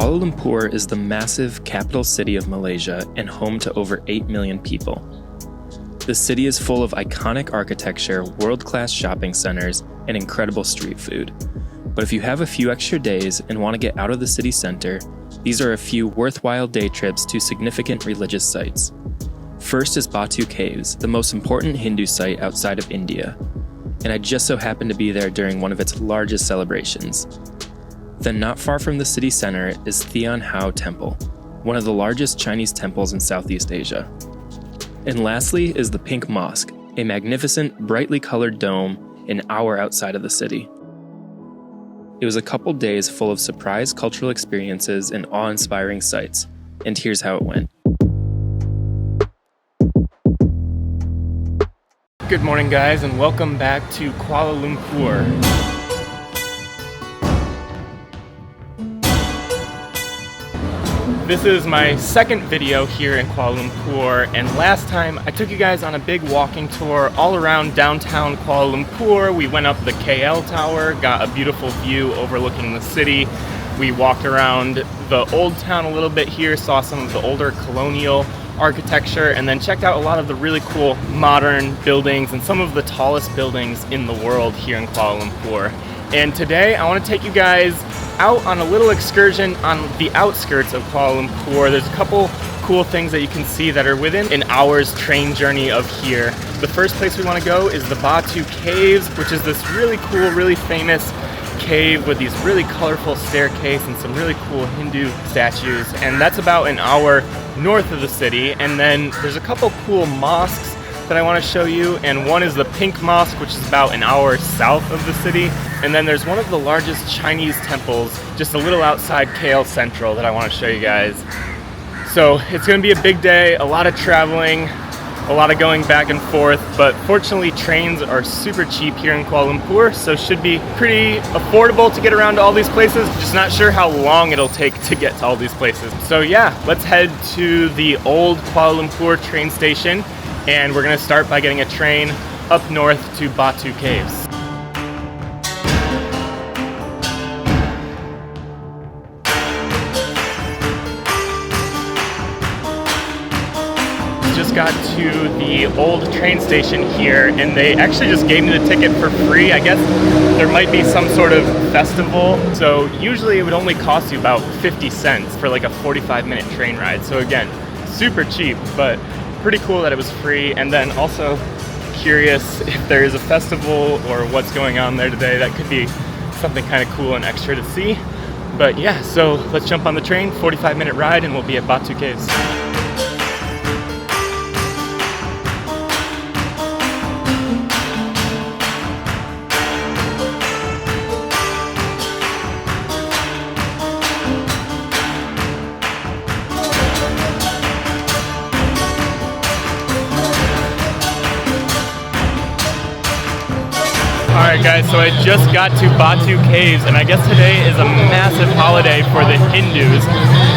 Kuala Lumpur is the massive capital city of Malaysia and home to over 8 million people. The city is full of iconic architecture, world-class shopping centers, and incredible street food. But if you have a few extra days and want to get out of the city center, these are a few worthwhile day trips to significant religious sites. First is Batu Caves, the most important Hindu site outside of India, and I just so happened to be there during one of its largest celebrations. Then not far from the city center is Thean Hou Temple, one of the largest Chinese temples in Southeast Asia. And lastly is the Pink Mosque, a magnificent, brightly colored dome an hour outside of the city. It was a couple days full of surprise cultural experiences and awe-inspiring sights, and here's how it went. Good morning, guys, and welcome back to Kuala Lumpur. This is my second video here in Kuala Lumpur, and last time I took you guys on a big walking tour all around downtown Kuala Lumpur. We went up the KL Tower, got a beautiful view overlooking the city. We walked around the old town a little bit here, saw some of the older colonial architecture, and then checked out a lot of the really cool modern buildings and some of the tallest buildings in the world here in Kuala Lumpur. And today I want to take you guys out on a little excursion on the outskirts of Kuala Lumpur. There's a couple cool things that you can see that are within an hour's train journey of here. The first place we want to go is the Batu Caves, which is this really cool, really famous cave with these really colorful staircase and some really cool Hindu statues. And that's about an hour north of the city. And then there's a couple cool mosques that I want to show you, and one is the Pink Mosque, which is about an hour south of the city, and then there's one of the largest Chinese temples just a little outside KL Central that I want to show you guys. So it's going to be a big day, a lot of traveling, a lot of going back and forth, but fortunately trains are super cheap here in Kuala Lumpur, so should be pretty affordable to get around to all these places. Just not sure how long it'll take to get to all these places. So yeah, let's head to the old Kuala Lumpur train station, and we're going to start by getting a train up north to Batu Caves. Just got to the old train station here, and they actually just gave me the ticket for free. I guess there might be some sort of festival, so usually it would only cost you about 50 cents for like a 45-minute train ride. So again, super cheap, but pretty cool that it was free. And then also curious if there is a festival or what's going on there today. That could be something kind of cool and extra to see. But yeah, so let's jump on the train, 45-minute ride, and we'll be at Batu Caves. Alright guys, so I just got to Batu Caves, and I guess today is a massive holiday for the Hindus.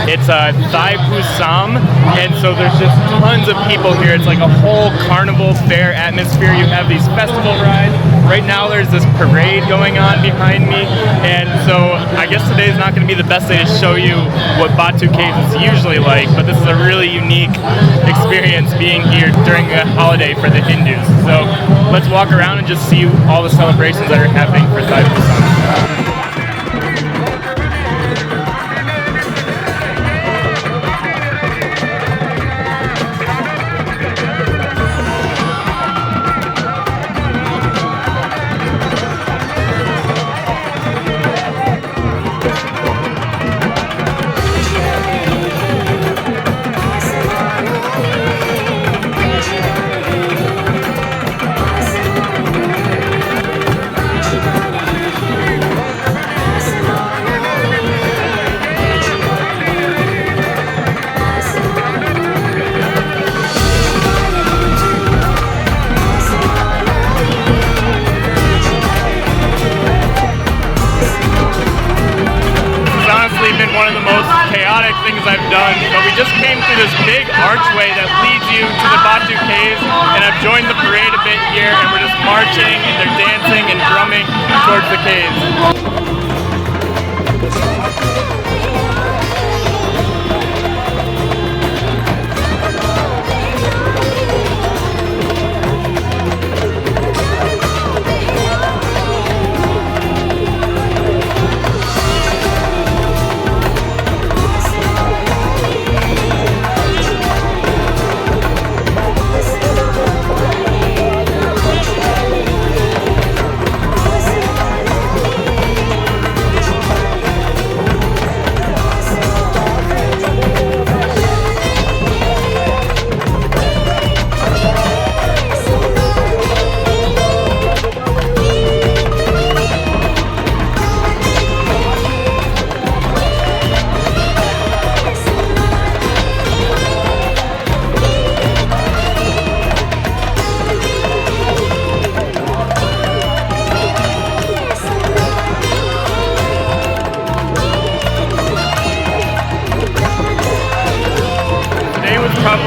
It's Thean Hou, and so there's just tons of people here. It's like a whole carnival fair atmosphere. You have these festival rides. Right now there's this parade going on behind me, and so I guess today is not going to be the best day to show you what Batu Caves is usually like, but this is a really unique experience being here during a holiday for the Hindus. So let's walk around and just see all the celebrations that are happening for Thean Hou. One of the most chaotic things I've done, but we just came through this big archway that leads you to the Batu Caves, and I've joined the parade a bit here, and we're just marching and they're dancing and drumming towards the caves.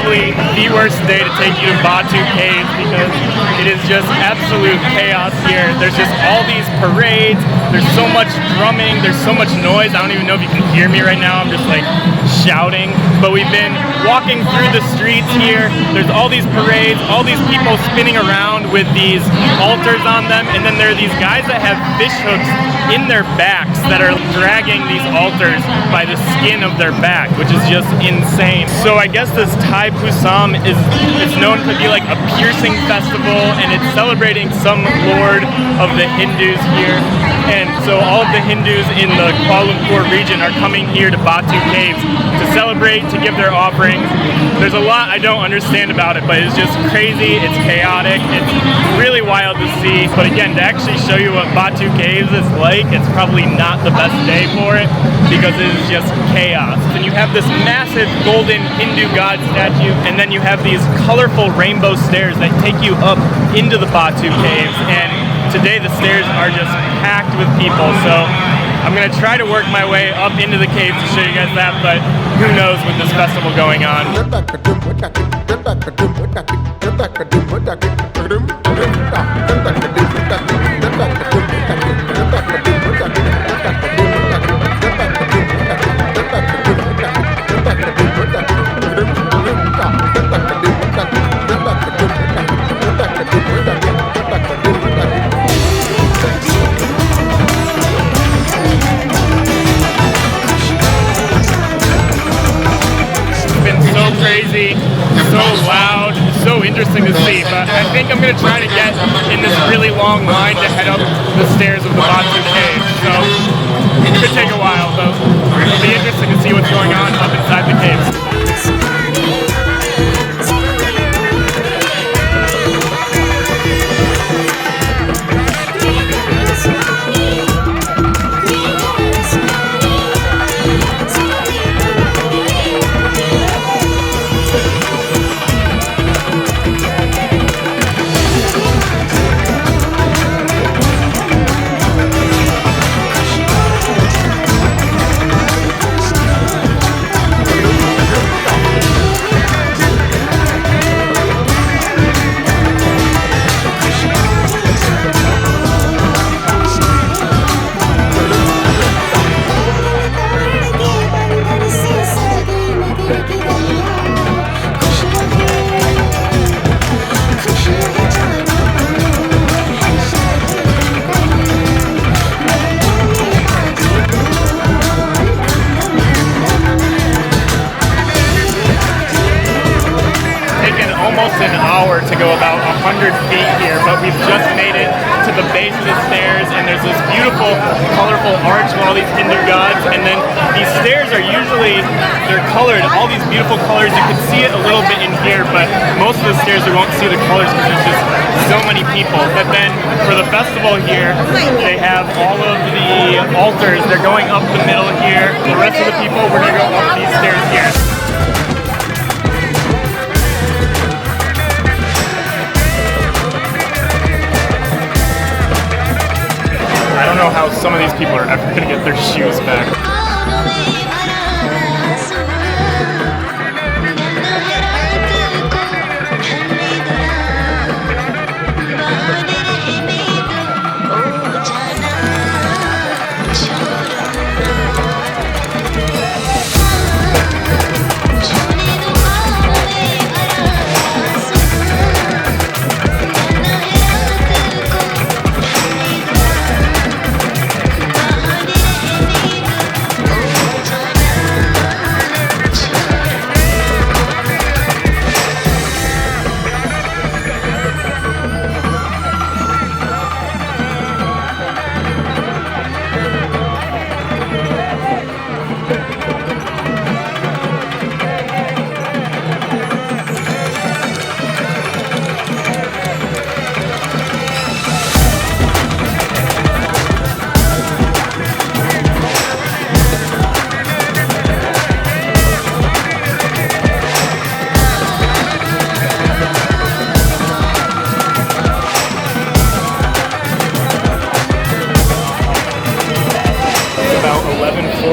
probably the worst day to take you to Batu Caves because it is just absolute chaos here. There's just all these parades, there's so much drumming, there's so much noise. I don't even know if you can hear me right now, I'm just like shouting. But we've been walking through the streets here, there's all these parades, all these people spinning around with these altars on them, and then there are these guys that have fish hooks in their backs that are dragging these altars by the skin of their back, which is just insane. So I guess this Thai Pusam it's known to be like a piercing festival, and it's celebrating some lord of the Hindus here. And so all of the Hindus in the Kuala Lumpur region are coming here to Batu Caves to celebrate, to give their offerings. There's a lot I don't understand about it, but it's just crazy, it's chaotic, it's really wild to see. But again, to actually show you what Batu Caves is like, it's probably not the best day for it because it is just chaos. And you have this massive golden Hindu god statue, and then you have these colorful rainbow stairs that take you up into the Batu Caves. And today the stairs are just packed with people, so I'm gonna try to work my way up into the caves to show you guys that, but who knows with this festival going on. Crazy, so loud, so interesting to see, but I think I'm going to try to get in this really long line to head up the stairs of the Batu Caves, so it could take a while, though. It'll be interesting to see what's going on up inside the caves. An hour to go about 100 feet here, but we've just made it to the base of the stairs, and there's this beautiful, colorful arch with all these Hindu gods, and then these stairs are usually, they're colored, all these beautiful colors. You can see it a little bit in here, but most of the stairs we won't see the colors because there's just so many people. But then for the festival here, they have all of the altars, they're going up the middle here. The rest of the people, we're going to go up these stairs here. I don't know how some of these people are ever going to get their shoes back.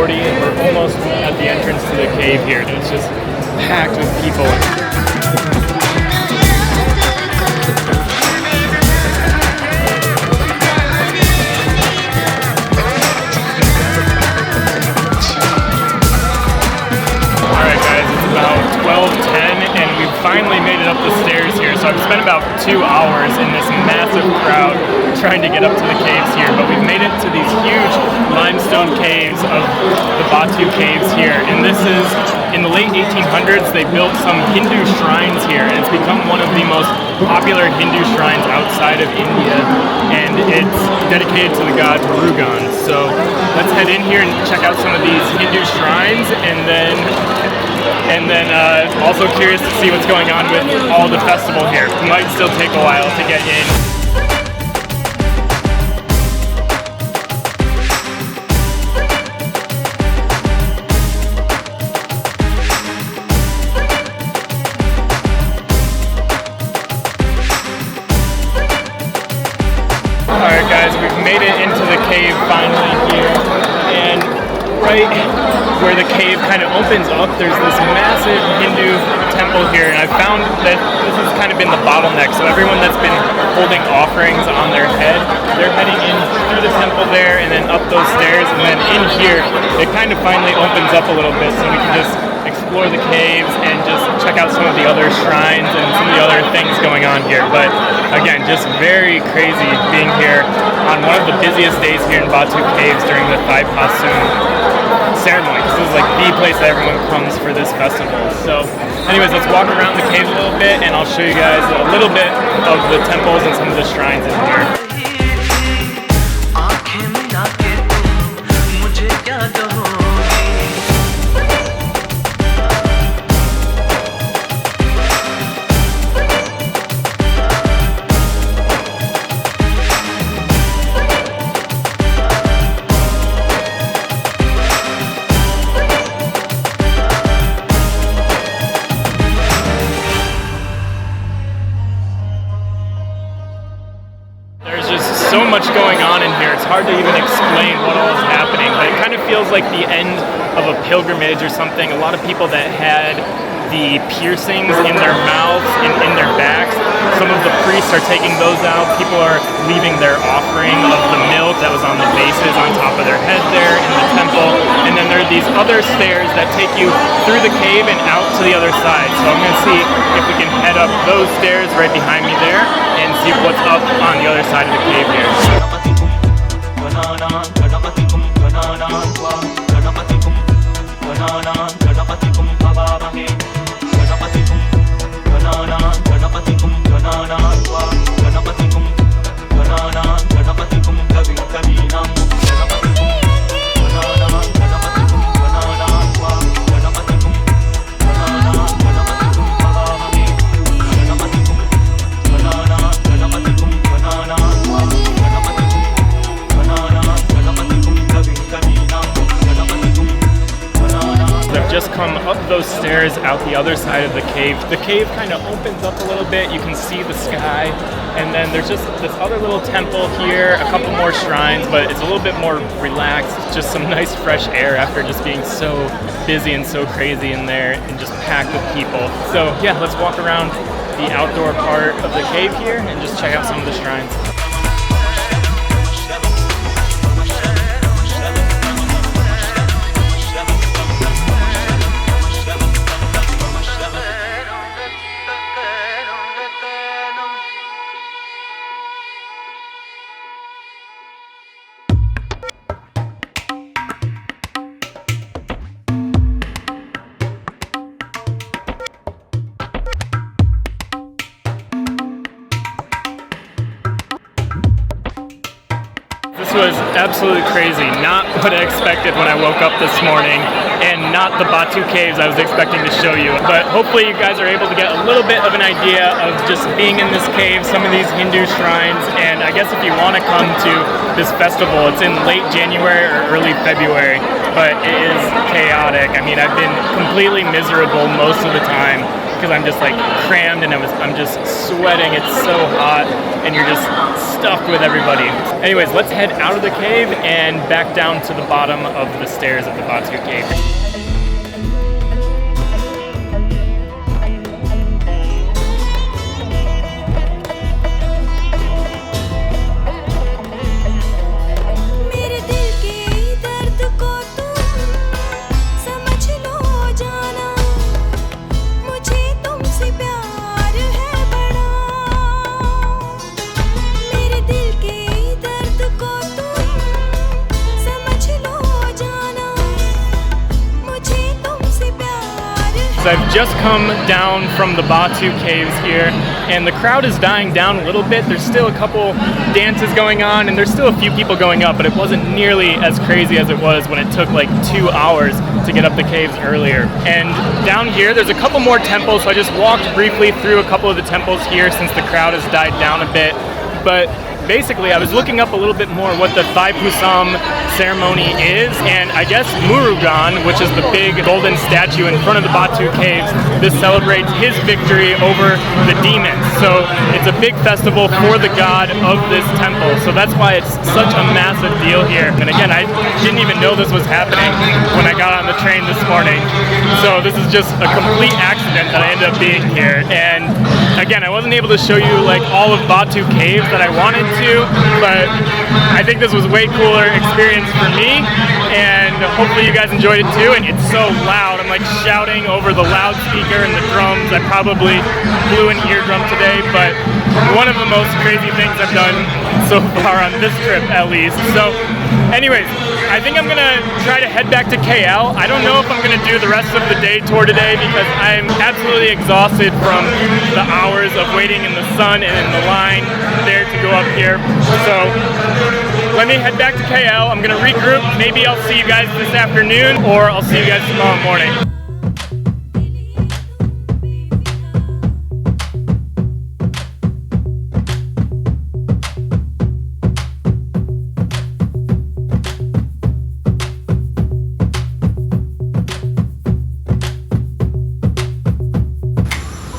We're almost at the entrance to the cave here. It's just packed with people. I've spent about 2 hours in this massive crowd trying to get up to the caves here, but we've made it to these huge limestone caves of the Batu Caves here. And this is, in the late 1800s, they built some Hindu shrines here, and it's become one of the most popular Hindu shrines outside of India, and it's dedicated to the god Murugan. So let's head in here and check out some of these Hindu shrines, and then also curious to see what's going on with all the festival here. It might still take a while to get in. Alright guys, we've made it into the cave finally here, and right where the cave kind of opens up, there's this massive Hindu temple here, and I found that this has kind of been the bottleneck. So everyone that's been holding offerings on their head, they're heading in through the temple there and then up those stairs, and then in here it kind of finally opens up a little bit so we can just explore the caves and just check out some of the other shrines and some of the other things going on here. But again, just very crazy being here on one of the busiest days here in Batu Caves during the Thai Pasung ceremony. This is like the place that everyone comes for this festival. So anyways, let's walk around the caves a little bit and I'll show you guys a little bit of the temples and some of the shrines in here. So much going on in here, it's hard to even explain what all is happening, but it kind of feels like the end of a pilgrimage or something. A lot of people that had the piercings in their mouths and in their backs, some of the priests are taking those out. People are leaving their offering of the milk that was on the vases on top of their head there in the temple. And then there are these other stairs that take you through the cave and out to the other side. So I'm going to see if we can head up those stairs right behind me there and see what's up on the other side of the cave here. Just come up those stairs out the other side of the cave. The cave kind of opens up a little bit. You can see the sky, and then there's just this other little temple here, a couple more shrines, but it's a little bit more relaxed. Just some nice fresh air after just being so busy and so crazy in there and just packed with people. So yeah, let's walk around the outdoor part of the cave here and just check out some of the shrines. This was absolutely crazy. Not what I expected when I woke up this morning, and not the Batu Caves I was expecting to show you. But hopefully you guys are able to get a little bit of an idea of just being in this cave, some of these Hindu shrines, and I guess if you want to come to this festival, it's in late January or early February, but it is chaotic. I mean, I've been completely miserable most of the time because I'm just like crammed and I'm just sweating. It's so hot and you're just stuffed with everybody. Anyways, let's head out of the cave and back down to the bottom of the stairs of the Batu Cave. So I've just come down from the Batu Caves here, and the crowd is dying down a little bit. There's still a couple dances going on, and there's still a few people going up, but it wasn't nearly as crazy as it was when it took like 2 hours to get up the caves earlier. And down here, there's a couple more temples, so I just walked briefly through a couple of the temples here since the crowd has died down a bit. But basically, I was looking up a little bit more what the Thai Pusam ceremony is, and I guess Murugan, which is the big golden statue in front of the Batu Caves, this celebrates his victory over the demons. So it's a big festival for the god of this temple. So that's why it's such a massive deal here. And again, I didn't even know this was happening when I got on the train this morning. So this is just a complete accident that I ended up being here. And again, I wasn't able to show you like all of Batu Caves that I wanted to, but I think this was way cooler experience for me, and hopefully you guys enjoyed it too. And it's so loud, I'm like shouting over the loudspeaker and the drums. I probably blew an eardrum today, but one of the most crazy things I've done so far on this trip at least. So anyways, I think I'm gonna try to head back to KL. I don't know if I'm gonna do the rest of the day tour today because I'm absolutely exhausted from the hours of waiting in the sun and in the line there to go up here. So let me head back to KL. I'm gonna regroup. Maybe I'll see you guys this afternoon, or I'll see you guys tomorrow morning.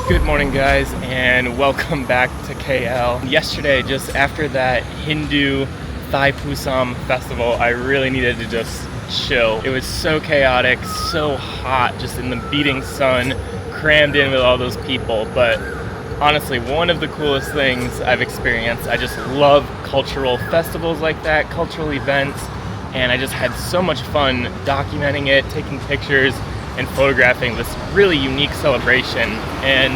Good morning guys, and welcome back to KL. Yesterday, just after that Hindu Thai Pusam festival, I really needed to just chill. It was so chaotic, so hot, just in the beating sun, crammed in with all those people. But honestly, one of the coolest things I've experienced. I just love cultural festivals like that, cultural events, and I just had so much fun documenting it, taking pictures, and photographing this really unique celebration. And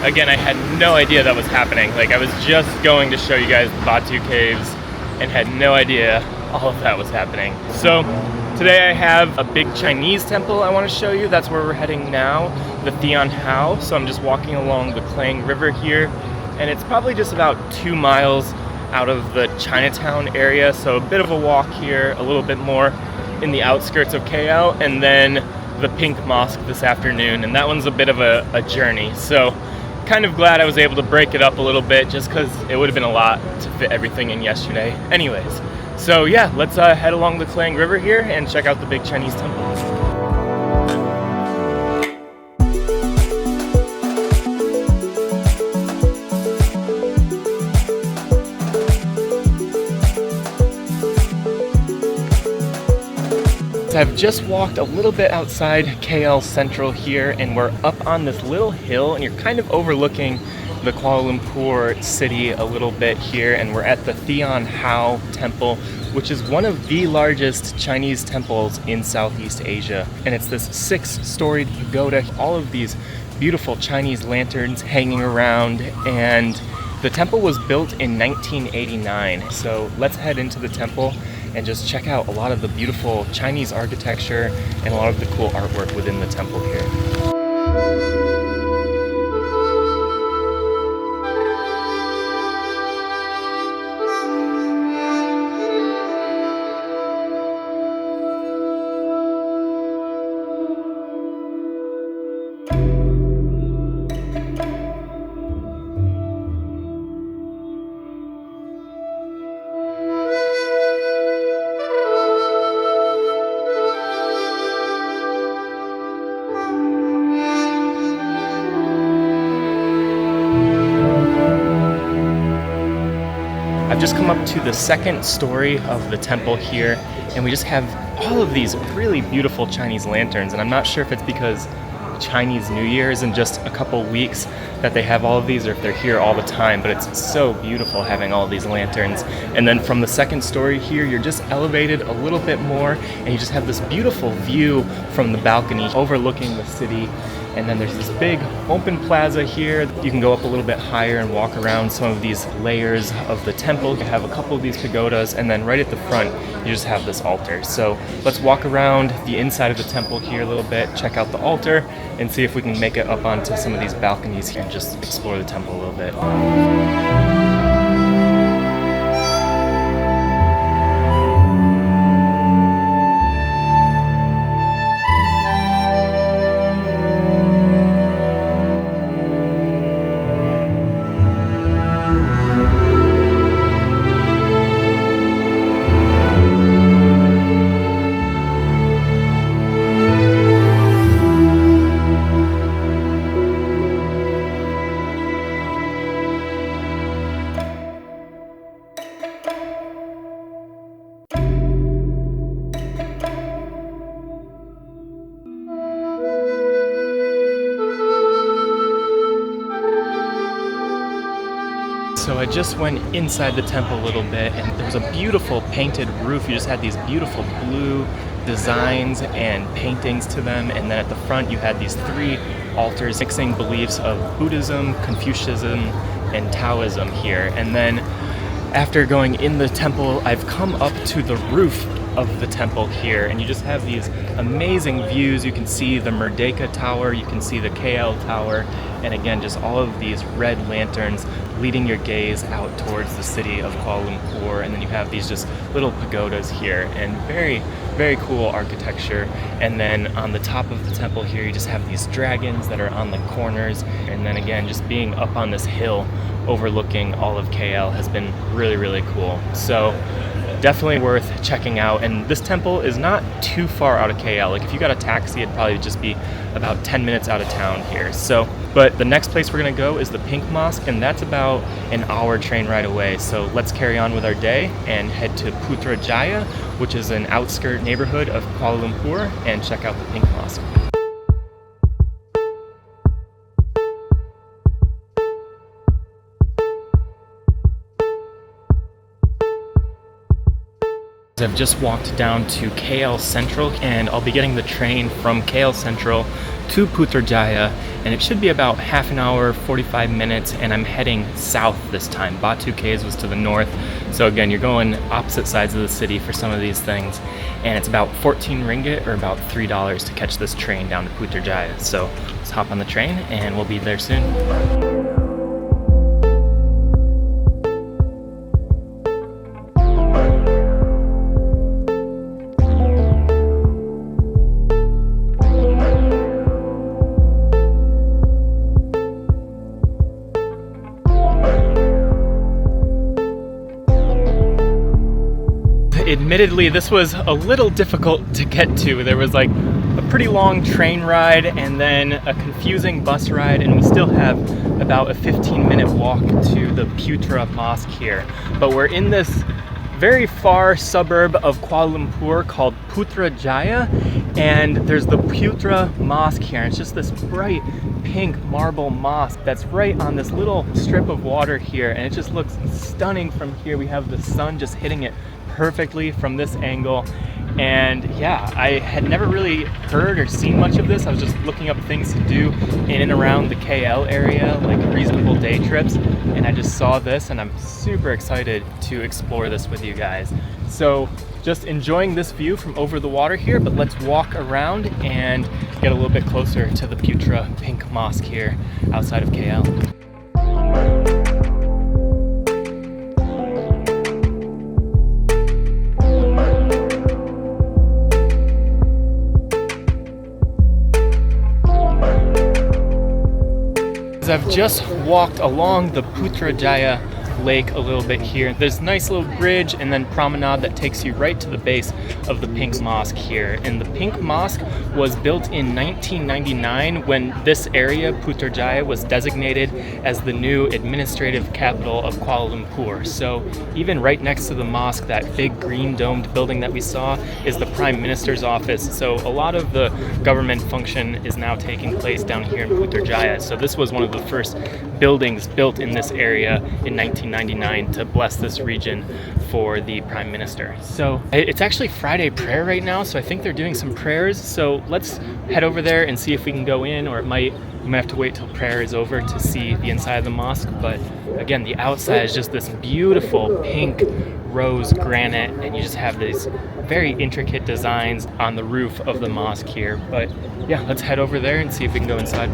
again, I had no idea that was happening. Like, I was just going to show you guys the Batu Caves and had no idea all of that was happening. So today I have a big Chinese temple I want to show you. That's where we're heading now, the Thean Hou. So I'm just walking along the Klang River here, and it's probably just about 2 miles out of the Chinatown area. So a bit of a walk here, a little bit more in the outskirts of KL, and then the Pink Mosque this afternoon, and that one's a bit of a journey. So kind of glad I was able to break it up a little bit, just because it would have been a lot to fit everything in yesterday. Anyways, so yeah, let's head along the Klang River here and check out the big Chinese temple. I've just walked a little bit outside KL Central here, and we're up on this little hill, and you're kind of overlooking the Kuala Lumpur city a little bit here, and we're at the Thean Hou temple, which is one of the largest Chinese temples in Southeast Asia. And it's this 6-storied pagoda, all of these beautiful Chinese lanterns hanging around, and the temple was built in 1989. So let's head into the temple and just check out a lot of the beautiful Chinese architecture and a lot of the cool artwork within the temple here. I've just come up to the 2nd story of the temple here, and we just have all of these really beautiful Chinese lanterns, and I'm not sure if it's because Chinese New Year is in just a couple weeks that they have all of these, or if they're here all the time, but it's so beautiful having all these lanterns. And then from the 2nd story here, you're just elevated a little bit more, and you just have this beautiful view from the balcony overlooking the city. And then there's this big open plaza here. You can go up a little bit higher and walk around some of these layers of the temple. You have a couple of these pagodas, and then right at the front, you just have this altar. So let's walk around the inside of the temple here a little bit, check out the altar, and see if we can make it up onto some of these balconies here and just explore the temple a little bit. So I just went inside the temple a little bit, and there was a beautiful painted roof. You just had these beautiful blue designs and paintings to them, and then at the front you had these three altars mixing beliefs of Buddhism, Confucianism, and Taoism here. And then after going in the temple, I've come up to the roof of the temple here, and you just have these amazing views. You can see the Merdeka Tower, you can see the KL Tower, and again, just all of these red lanterns leading your gaze out towards the city of Kuala Lumpur. And then you have these just little pagodas here, and very, very cool architecture. And then on the top of the temple here, you just have these dragons that are on the corners. And then again, just being up on this hill overlooking all of KL has been really, really cool. So definitely worth checking out. And this temple is not too far out of KL. Like if you got a taxi, it'd probably just be about 10 minutes out of town here. So, but the next place we're gonna go is the Pink Mosque, and that's about an hour train ride away. So let's carry on with our day and head to Putrajaya, which is an outskirt neighborhood of Kuala Lumpur, and check out the Pink Mosque. I've just walked down to KL Central, and I'll be getting the train from KL Central to Putrajaya, and it should be about half an hour, 45 minutes, and I'm heading south this time. Batu Caves was to the north, so again, you're going opposite sides of the city for some of these things, and it's about 14 ringgit, or about $3 to catch this train down to Putrajaya. So let's hop on the train and we'll be there soon. Admittedly, this was a little difficult to get to. There was like a pretty long train ride and then a confusing bus ride, and we still have about a 15-minute walk to the Putra Mosque here. But we're in this very far suburb of Kuala Lumpur called Putrajaya, and there's the Putra Mosque here. And it's just this bright pink marble mosque that's right on this little strip of water here, and it just looks stunning from here. We have the sun just hitting it perfectly from this angle. And yeah, I had never really heard or seen much of this. I was just looking up things to do in and around the KL area, like reasonable day trips, and I just saw this, and I'm super excited to explore this with you guys. So just enjoying this view from over the water here, but let's walk around and get a little bit closer to the Putra Pink Mosque here outside of KL. I've just walked along the Putrajaya lake a little bit here. There's a nice little bridge and then promenade that takes you right to the base of the Pink Mosque here. And the Pink Mosque was built in 1999 when this area, Putrajaya, was designated as the new administrative capital of Kuala Lumpur. So even right next to the mosque, that big green domed building that we saw is the Prime Minister's office. So a lot of the government function is now taking place down here in Putrajaya. So this was one of the first buildings built in this area in 1999. 1999 to bless this region for the Prime Minister. So it's actually Friday prayer right now, so I think they're doing some prayers. So let's head over there and see if we can go in, or we might have to wait till prayer is over to see the inside of the mosque. But again, the outside is just this beautiful pink rose granite, and you just have these very intricate designs on the roof of the mosque here. But yeah, let's head over there and see if we can go inside.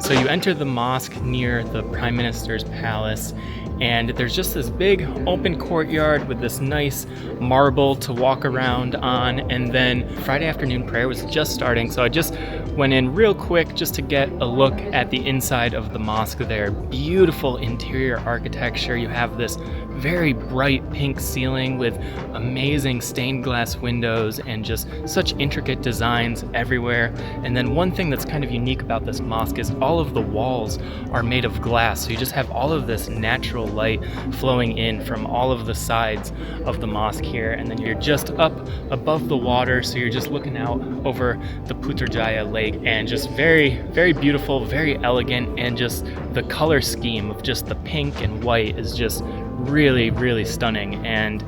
So you enter the mosque near the Prime Minister's palace, and there's just this big open courtyard with this nice marble to walk around on. And then Friday afternoon prayer was just starting, so I just went in real quick just to get a look at the inside of the mosque there. Beautiful interior architecture. You have this very bright pink ceiling with amazing stained glass windows and just such intricate designs everywhere. And then one thing that's kind of unique about this mosque is all of the walls are made of glass, so you just have all of this natural light flowing in from all of the sides of the mosque here. And then you're just up above the water, so you're just looking out over the Putrajaya Lake, and just very, very beautiful, very elegant, and just the color scheme of just the pink and white is just really, really stunning, and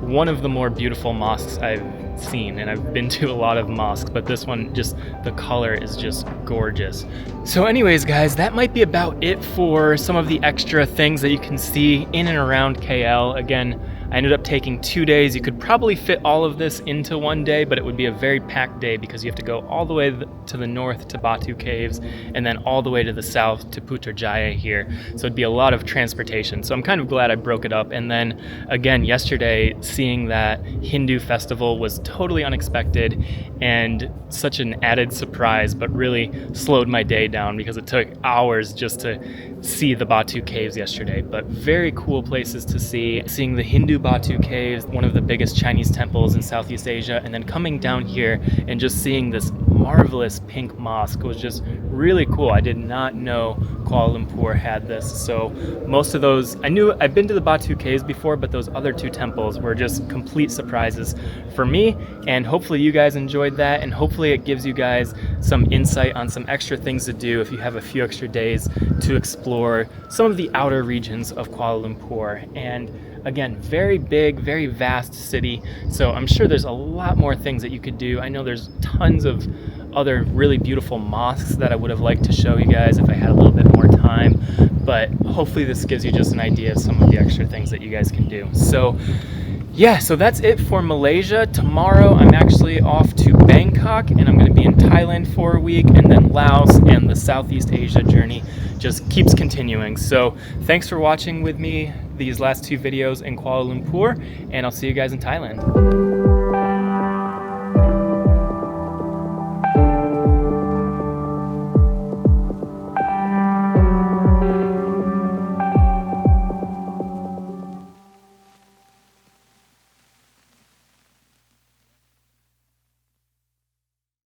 one of the more beautiful mosques I've seen. And I've been to a lot of mosques, but this one, just the color is just gorgeous. So anyways, guys, that might be about it for some of the extra things that you can see in and around KL. Again, I ended up taking 2 days. You could probably fit all of this into one day, but it would be a very packed day because you have to go all the way to the north to Batu Caves and then all the way to the south to Putrajaya here. So it'd be a lot of transportation. So I'm kind of glad I broke it up. And then again, yesterday, seeing that Hindu festival was totally unexpected and such an added surprise, but really slowed my day down because it took hours just to see the Batu Caves yesterday. But very cool places to see. Seeing the Hindu Batu Caves, one of the biggest Chinese temples in Southeast Asia, and then coming down here and just seeing this marvelous pink mosque was just really cool. I did not know Kuala Lumpur had this. So most of those, I've been to the Batu Caves before, but those other two temples were just complete surprises for me, and hopefully you guys enjoyed that, and hopefully it gives you guys some insight on some extra things to do if you have a few extra days to explore some of the outer regions of Kuala Lumpur. And again, very big, very vast city, so I'm sure there's a lot more things that you could do. I know there's tons of other really beautiful mosques that I would have liked to show you guys if I had a little bit more time, but hopefully this gives you just an idea of some of the extra things that you guys can do. So yeah, so that's it for Malaysia. Tomorrow I'm actually off to Bangkok, and I'm going to be in Thailand for a week, and then Laos, and the Southeast Asia journey just keeps continuing. So thanks for watching with me these last two videos in Kuala Lumpur, and I'll see you guys in Thailand.